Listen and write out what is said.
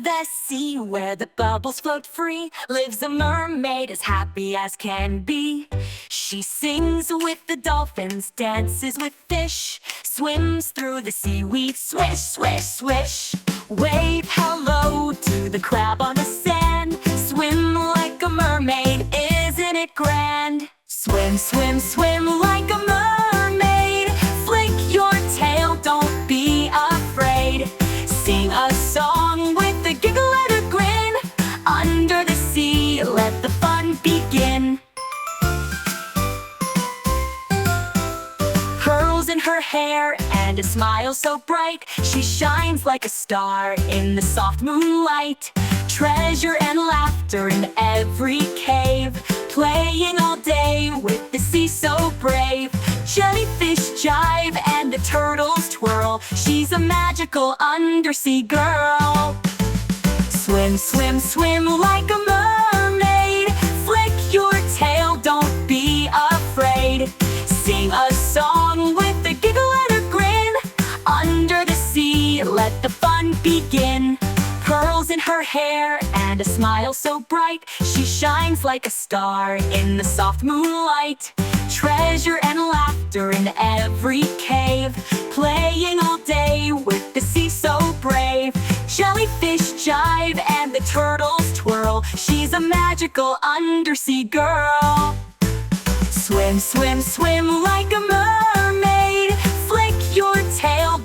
the sea, where the bubbles float free, lives a mermaid as happy as can be. She sings with the dolphins, dances with fish, swims through the seaweed, swish, swish, swish. Wave hello to the crab on the sand, swim like a mermaid, isn't it grand? Swim, swim, swim like a mermaid, flick your tail, don't be afraid. Sing a song with a giggle and a grin, under the sea, let the fun begin. Pearls in her hair and a smile so bright, she shines like a star in the soft moonlight. Treasure and laughter in every cave, playing all day with the sea so brave. Jellyfish jive and the turtles twirl, she's a magical undersea girl. Swim, swim, swim like a mermaid, flick your tail, don't be afraid. Sing a song with a giggle and a grin, under the sea, let the fun begin. Pearls in her hair and a smile so bright, she shines like a star in the soft moonlight. Treasure and laughter in every cave, playing all day with the sea so brave. Jellyfish jive and the turtles twirl, she's a magical undersea girl. Swim, swim, swim like a mermaid, flick your tail,